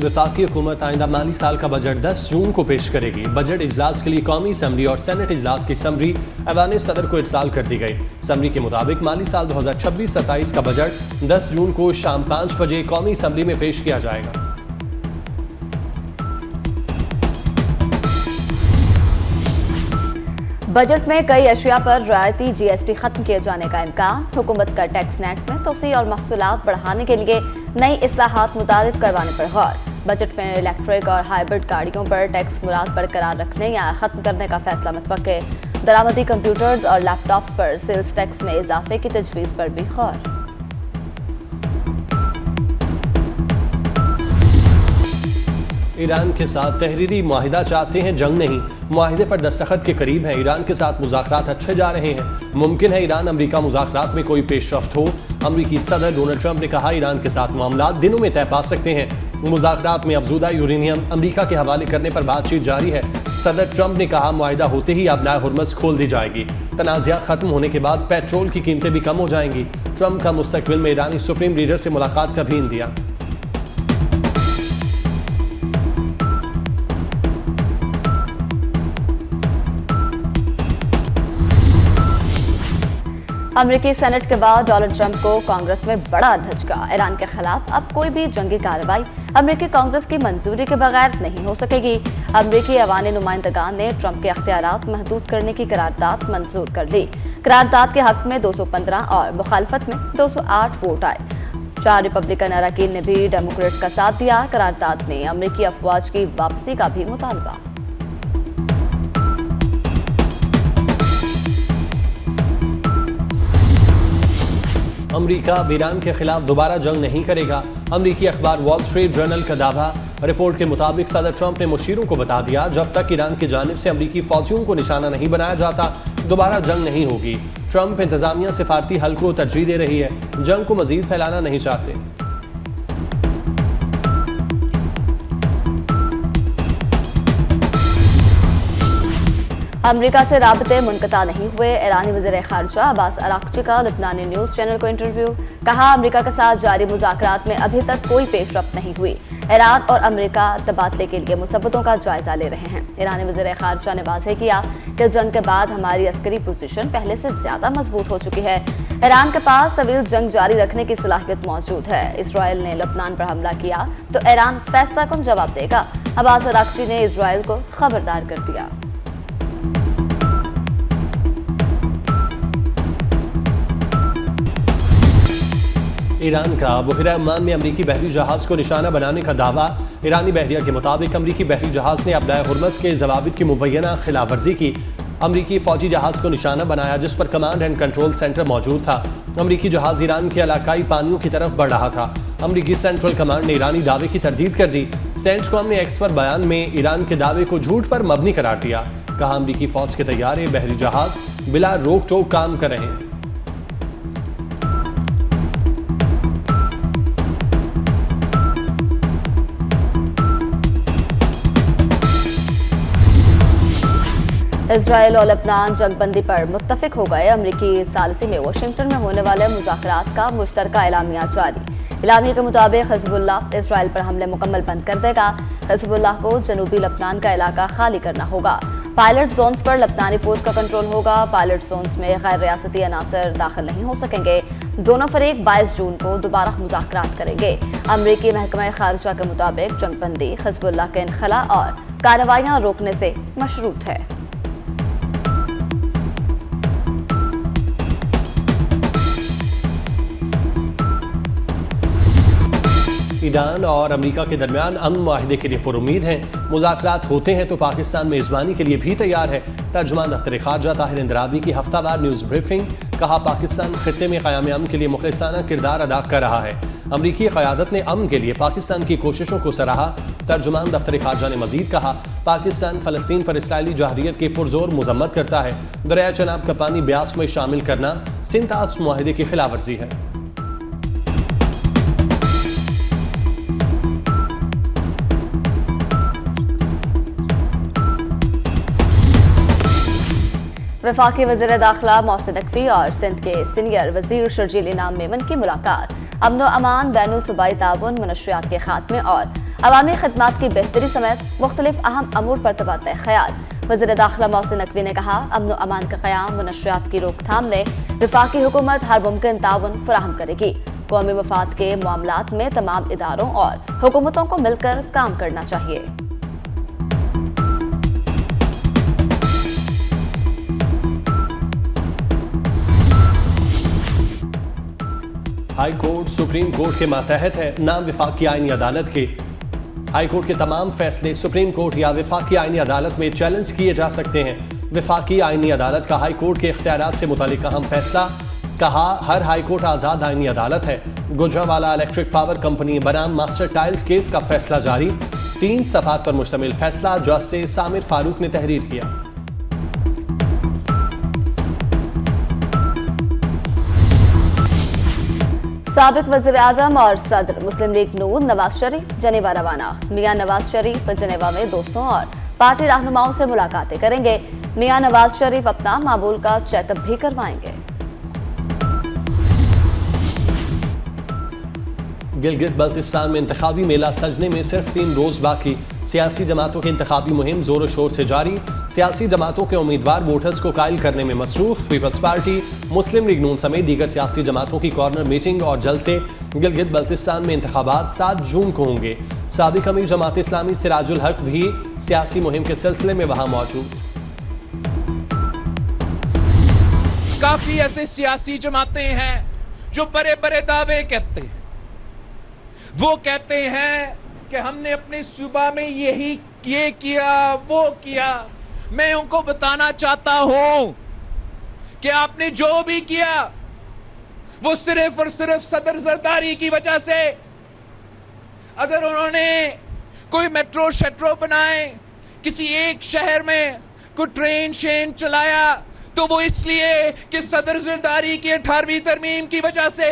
वफाकी हुकूमत आइंदा माली साल का बजट 10 जून को पेश करेगी। बजट इजलास के लिए कौमी असम्बली और सेनेट इजलास की समरी ऐवान सदर को इरसाल कर दी गई। समरी के मुताबिक माली साल 2026-27 का बजट 10 जून को शाम 5 बजे कौमी असम्बली में पेश किया जाएगा। बजट में कई अशिया पर रियायती GST खत्म किए जाने का इम्कान। हुकूमत का टैक्स नेट में तोसी और महसूलात बढ़ाने के लिए नई इस्लाहात मुतारिफ करवाने पर गौर। बजट में इलेक्ट्रिक और हाइब्रिड गाड़ियों पर टैक्स मुराद बरकरार रखने या खत्म करने का फैसला मुतवक्के। दरामदी कंप्यूटर्स और लैपटॉप्स पर सेल्स टैक्स में इजाफे की तजवीज़ पर भी गौर। ईरान के साथ तहरीरी मुआहिदा चाहते हैं, जंग नहीं। मुआहिदे पर दस्तखत के करीब हैं। ईरान के साथ मुज़ाकरात अच्छे जा रहे हैं। मुमकिन है ईरान अमरीका मुज़ाकरात में कोई पेशरफ्त हो। अमरीकी सदर डोनाल्ड ट्रंप ने कहा ईरान के साथ मामला दिनों में तय पा सकते हैं। मुज़ाकरात में अफजूदा यूरेनियम अमरीका के हवाले करने पर बातचीत जारी है। सदर ट्रंप ने कहा मुआहिदा होते ही अबनाए हुर्मज़ खोल दी जाएगी। तनाज़ा खत्म होने के बाद पेट्रोल की कीमतें भी कम हो जाएंगी। ट्रंप का मुस्तकबिल में ईरानी सुप्रीम लीडर से मुलाकात का भी इंदिया। अमेरिकी सेनेट के बाद डोनाल्ड ट्रंप को कांग्रेस में बड़ा धचका। ईरान के खिलाफ अब कोई भी जंगी कार्रवाई अमेरिकी कांग्रेस की मंजूरी के बगैर नहीं हो सकेगी। अमेरिकी अवानी नुमाइंदगान ने ट्रंप के अख्तियारात महदूद करने की करारदाद मंजूर कर ली। करारदाद के हक में 215 और मुखालफत में 208 वोट आए। 4 रिपब्लिकन अरकान ने भी डेमोक्रेट्स का साथ दिया। करारदाद में अमेरिकी अफवाज की वापसी का भी मुतालबा। अमेरिका ईरान के खिलाफ दोबारा जंग नहीं करेगा। अमेरिकी अखबार वॉल स्ट्रीट जर्नल का दावा। रिपोर्ट के मुताबिक सदर ट्रंप ने मुशीरों को बता दिया जब तक ईरान की जानिब से अमेरिकी फौजियों को निशाना नहीं बनाया जाता दोबारा जंग नहीं होगी। ट्रंप इंतजामिया सिफारती हल को तरजीह दे रही है, जंग को मजीद फैलाना नहीं चाहते। अमेरिका से राबते मुनक़ता नहीं हुए। ईरानी वज़ीर ख़ारिजा अब्बास अराग़ची का लुबनानी न्यूज़ चैनल को इंटरव्यू। कहा अमेरिका के साथ जारी मुज़ाकरात में अभी तक कोई पेशरफ्त नहीं हुई। ईरान और अमेरिका तबादले के लिए मुसब्बतों का जायजा ले रहे हैं। ईरानी वज़ीर ख़ारिजा ने वाज़ेह किया कि जंग के बाद हमारी अस्करी पोजीशन पहले से ज़्यादा मजबूत हो चुकी है। ईरान के पास तवील जंग जारी रखने की सलाहियत मौजूद है। इसराइल ने लबनान पर हमला किया तो ईरान फैसलाकुन जवाब देगा। अब्बास अराग़ची ने इसराइल को खबरदार कर दिया। ईरान का बहरा अम्मान में अमरीकी बहरी जहाज को निशाना बनाने का दावा। ईरानी बहरिया के मुताबिक अमरीकी बहरी जहाज ने अबनाए हुर्मज़ के ज़वाबित की मुबैना खिलाफ वर्जी की। अमरीकी फौजी जहाज को निशाना बनाया जिस पर कमांड एंड कंट्रोल सेंटर मौजूद था। अमरीकी जहाज ईरान के इलाकाई पानियों की तरफ बढ़ रहा था। अमरीकी सेंट्रल कमांड ने ईरानी दावे की तरदीद कर दी। सेंटकॉम ने एक्स पर बयान में ईरान के दावे को झूठ पर मबनी करार दिया। कहा अमरीकी फौज के तैयारे बहरी जहाज बिला रोक टोक काम कर रहे हैं। इसराइल और लबनान जंगबंदी पर मुत्तफिक हो गए। अमरीकी सालिसी में वाशिंगटन में होने वाले मुज़ाकरात का मुश्तरका एलामिया जारी। एलामिया के मुताबिक हिज़्बुल्लाह इसराइल पर हमले मुकम्मल बंद कर देगा। हिज़्बुल्लाह को जनूबी लबनान का इलाका खाली करना होगा। पायलट जोन्स पर लबनानी फौज का कंट्रोल होगा। पायलट जोन्स में गैर रियासती अनासर दाखिल नहीं हो सकेंगे। दोनों फरीक 22 जून को दोबारा मुज़ाकरात करेंगे। अमरीकी महकमा खारिजा के मुताबिक जंगबंदी हिज़्बुल्लाह के इनखला और कार्रवाइयाँ रोकने से मशरूत है। ईरान और अमेरिका के दरमियान अमन मुआहिदे के लिए पुरुमीद हैं। मुज़ाकरात होते हैं तो पाकिस्तान मेज़बानी के लिए भी तैयार है। तर्जुमान दफ्तर खारजा ताहिर इंदराबी की हफ्तावार न्यूज़ ब्रीफिंग। कहा पाकिस्तान खित्ते में क़याम अमन के लिए मुखलिसाना किरदार अदा कर रहा है। अमरीकी क़यादत ने अमन के लिए पाकिस्तान की कोशिशों को सराहा। तर्जुमान दफ्तर खारजा ने मजीद कहा पाकिस्तान फ़लस्तीन पर इसराइली जहरियत के पुरजोर मजम्मत करता है। दरिया चनाब का पानी ब्यास में शामिल करना सिंतास मुआहिदे की खिलाफ वर्जी है। वफाकी वज़ीर दाखिला मोहसिन नकवी और सिंध के सीनियर वज़ीर शर्जील इनाम मेमन की मुलाकात। अमन व अमान, बैनुल सूबाई ताउन, मनशियात के खात्मे और अवामी खदमात की बेहतरी समेत मुख्तलिफ अहम अमूर पर तबादला ख्याल। वज़ीर दाखिला मोहसिन नकवी ने कहा, अमन व अमान का क़याम व नशरियात की रोकथाम में वफाकी हुकूमत हर मुमकिन ताउन फराहम करेगी। कौमी मफाद के मामलात में तमाम इदारों और हुकूमतों को मिलकर काम करना चाहिए। हाई कोर्ट सुप्रीम कोर्ट के मातहत है, नाम विफाकी आईनी अदालत के। हाई कोर्ट के तमाम फैसले सुप्रीम कोर्ट या विफाकी आईनी अदालत में चैलेंज किए जा सकते हैं। विफाकी आईनी अदालत का हाई कोर्ट के इख्तियारात से मुतालिक अहम फैसला। कहा, हर हाई कोर्ट आज़ाद आईनी अदालत है। गुजरांवाला इलेक्ट्रिक पावर कंपनी बनाम मास्टर टाइल्स केस का फैसला जारी। 3 सफ़ात पर मुश्तमिल फैसला जज से सामिर फारूक ने तहरीर किया। साबिक वज़ीर आज़म और सदर मुस्लिम लीग नून नवाज शरीफ जनेवा रवाना। मियां नवाज शरीफ जनेवा में दोस्तों और पार्टी रहनुमाओं से मुलाकातें करेंगे। मियां नवाज शरीफ अपना मामूल का चेकअप भी करवाएंगे। गिलगित बल्तिस्तान में इंतखाबी मेला सजने में सिर्फ 3 रोज बाकी। सियासी जमातों की इंतखाबी मुहिम जोर शोर से जारी। सियासी जमातों के उम्मीदवार वोटर्स को कायल करने में मसरूफ। पीपल्स पार्टी, मुस्लिम लीग नून समेत दीगर सियासी जमातों की कॉर्नर मीटिंग और जल्द से गिलगित बल्तिस्तान में इंतखाबात 7 जून को होंगे। साबिक अमीर जमात इस्लामी सिराजुल हक भी सियासी मुहिम के सिलसिले में वहां मौजूद। काफी ऐसे सियासी जमातें हैं जो बड़े बड़े दावे कहते हैं। वो कहते हैं कि हमने अपने सूबा में ये किया वो किया। मैं उनको बताना चाहता हूं कि आपने जो भी किया वो सिर्फ और सिर्फ सदर जरदारी की वजह से। अगर उन्होंने कोई मेट्रो शेट्रो बनाए, किसी एक शहर में कोई ट्रेन शेन चलाया, तो वो इसलिए कि सदर जरदारी की 18वीं तरमीम की वजह से।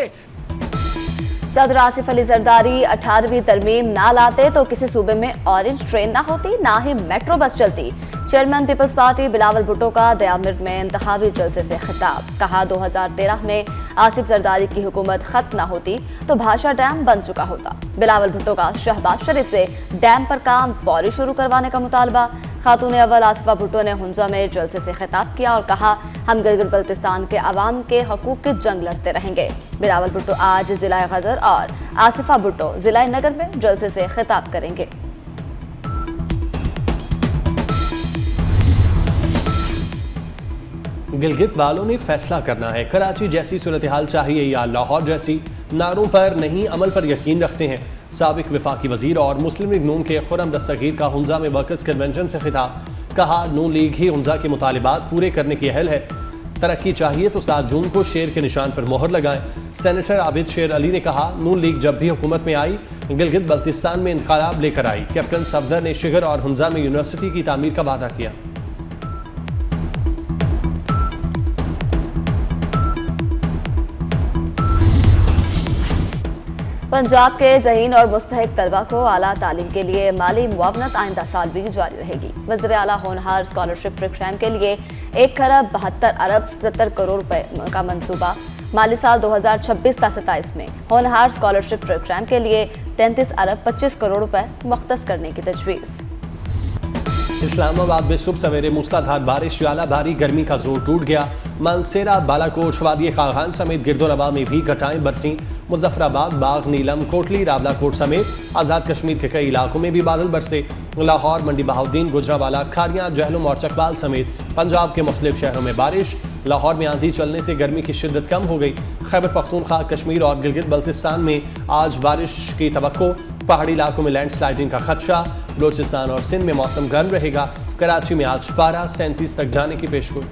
सदर आसिफ अली जरदारी 18वीं तरमीम ना लाते तो किसी सूबे में ऑरेंज ट्रेन ना होती, ना ही मेट्रो बस चलती। Chairman people's party Bilawal Bhutto का दयामिर्द में इंतखाबी जलसे से खिताब। कहा, 2013 में आसिफ जरदारी की हुकूमत खत्म ना होती तो भाषा डैम बन चुका होता। बिलावल भुट्टो का शहबाज शरीफ से डैम पर काम फौरी शुरू करवाने का मुतालबा। खातून अव्वल आसिफा भुट्टो ने हुंजा में जलसे से खिताब किया और कहा, हम गिलगित बल्तिस्तान के अवाम के हकूक की जंग लड़ते रहेंगे। बिलावल भुट्टो आज जिला गजर और आसिफा भुट्टो जिला नगर में जलसे से खिताब करेंगे। गिलगित वालों ने फैसला करना है, कराची जैसी सूरत हाल चाहिए या लाहौर जैसी। नारों पर नहीं, अमल पर यकीन रखते हैं। साबिक वफाकी वजीर और मुस्लिम लीग नून के खुरम दस्तगीर का हुंजा में वर्कर्स कन्वेंशन से खिताब। कहा, नून लीग ही हुंजा के मुतालिबात पूरे करने की अहल है। तरक्की चाहिए तो 7 जून को शेर के निशान पर मोहर लगाएं। सेनेटर आबिद शेर अली ने कहा, नून लीग जब भी हुकूमत में आई गिलगित बल्तिस्तान में इंतखाब लेकर आई। कैप्टन सफदर ने शिगर और हुंजा में यूनिवर्सिटी की तामीर का वादा किया। पंजाब के ज़हीन और मुस्तहिक तलबा को आला तालीम के लिए माली मुआवनत आइंदा साल भी जारी रहेगी। वज़ीर आला होनहार स्कॉलरशिप प्रोग्राम के लिए 1 खरब 72 अरब 77 करोड़ रुपए का मंसूबा। माली साल 2026-27 में होनहार स्कॉलरशिप प्रोग्राम के लिए 33 अरब 25 करोड़ रुपए मुख्तस करने की तजवीज़। इस्लामाबाद में सुबह सवेरे मूसलाधार बारिश, ज्वाला भारी गर्मी का जोर टूट गया। मानसेरा, बालाकोट, वादी खागान समेत गिरदोनवा में भी घटाएं बरसी। मुजफ्फराबाद, बाग, नीलम, कोटली, रावलाकोट समेत आज़ाद कश्मीर के कई इलाकों में भी बादल बरसे। लाहौर, मंडी बहाउद्दीन, गुजरांवाला, खारियां, जहलुम और चकवाल समेत पंजाब के मुख्तलिफ शहरों में बारिश। लाहौर में आंधी चलने से गर्मी की शिद्दत कम हो गई। खैबर पख्तूनख्वा, कश्मीर और गिलगित बल्तिस्तान में आज बारिश की तवक्को। पहाड़ी इलाकों में लैंडस्लाइडिंग का खदशा। बलोचिस्तान और सिंध में मौसम गर्म रहेगा। कराची में आज पारा 37 तक जाने की पेशगोई।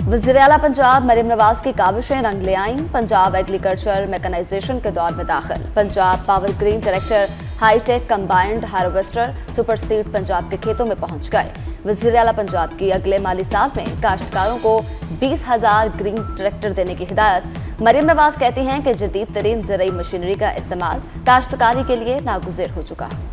वज़ीर आला पंजाब मरीम नवाज की काबिशें रंग ले आईं। पंजाब एग्रीकल्चर मैकेनाइजेशन के दौर में दाखिल। Punjab power green tractor hi-tech combined harvester super seed Punjab के खेतों में पहुंच गए। वज़ीर आला पंजाब की अगले माली साल में काश्तकारों को 20,000 ग्रीन ट्रैक्टर देने की हिदायत। मरीम नवाज कहती हैं कि जदीद तरीन ज़राई मशीनरी का इस्तेमाल काश्तकारी के लिए नागुज़ेर हो चुका है।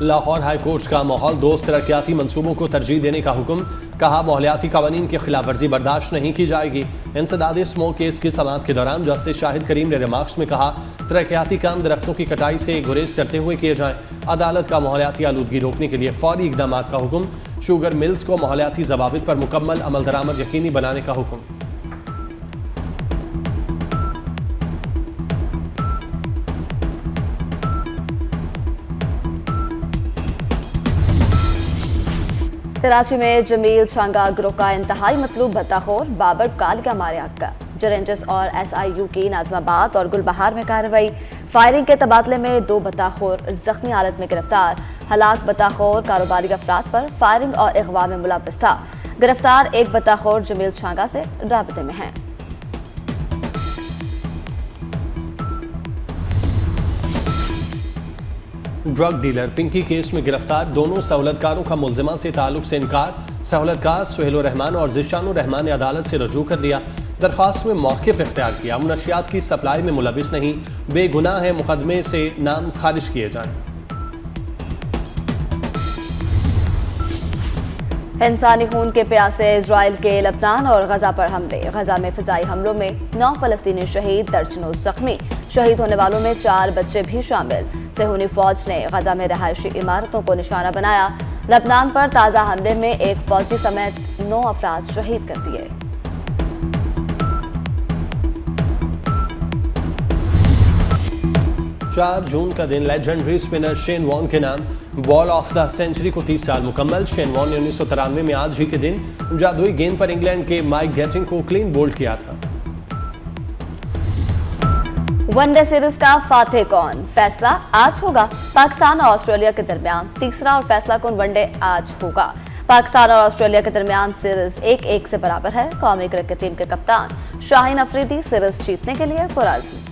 लाहौर हाई कोर्ट का माहौल दोस्त तरक्याती मंसूबों को तरजीह देने का हुक्म, कहा माहौलियाती कवानीन की खिलाफ वर्जी बर्दाश्त नहीं की जाएगी। इंसदाद स्मोक केस की समाअत के दौरान जस्टिस शाहिद करीम ने रिमार्क्स में कहा तरक्याती काम दरख्तों की कटाई से गुरेज करते हुए किए जाएं। अदालत का माहौलियाती आलूदगी रोकने के लिए फौरी इकदाम का हुक्म, शुगर मिल्स को माहौलियाती जवाबित पर मुकम्मल अमल दरामद यकीनी बनाने का हुक्म। कराची में जमील छांगा ग्रुप का इंतहाई मतलूब बत्ताखोर बाबर कालिया मारिया का रेंजर्स और SIU की नाजमाबाद और गुलबहार में कार्रवाई। फायरिंग के तबादले में 2 बत्ताखोर जख्मी हालत में गिरफ्तार। हलाक बत्ताखोर कारोबारी अफराद पर फायरिंग और अगवा में मुलव्वस था। गिरफ्तार एक बत्ताखोर जमील छांगा से राबते में है। ड्रग डीलर पिंकी केस में गिरफ्तार दोनों सहूलतकारों का मुल्जिमा से ताल्लुक से इनकार। सहूलतकार सुहेल रहमान और जिशान रहमान ने अदालत से रजू कर लिया। दरख्वास्त में मौक़िफ़ इख्तियार किया, मुनशियात की सप्लाई में मुलविस नहीं, बेगुनाह है, मुकदमे से नाम खारिज किए जाएं। इंसानी खून के प्यासे इजराइल के लबनान और गजा पर हमले। गजा में फिजाई हमलों में 9 फलस्तीनी शहीद, दर्जनों जख्मी। शहीद होने वालों में 4 बच्चे भी शामिल। सेहूनी फौज ने गजा में रहायशी इमारतों को निशाना बनाया। लबनान पर ताज़ा हमले में एक फौजी समेत 9 अफराद शहीद कर दिए। चार जून का दिन लेजेंडरी स्पिनर शेन वॉर्न के नाम। बॉल ऑफ द सेंचुरी को 30 साल मुकम्मल। शेन वॉर्न ने 1993 में आज ही के दिन जादुई गेंद पर इंग्लैंड के माइक गेटिंग को क्लीन बोल्ड किया था। वनडे सीरीज का फातेह कौन, फैसला आज होगा। पाकिस्तान और ऑस्ट्रेलिया के दरमियान तीसरा और फैसला कौन वनडे आज होगा। पाकिस्तान और ऑस्ट्रेलिया के दरमियान सीरीज 1-1 से बराबर है। कौमी क्रिकेट टीम के कप्तान शाहीन अफरीदी सीरीज जीतने के लिए पुरअज़्म।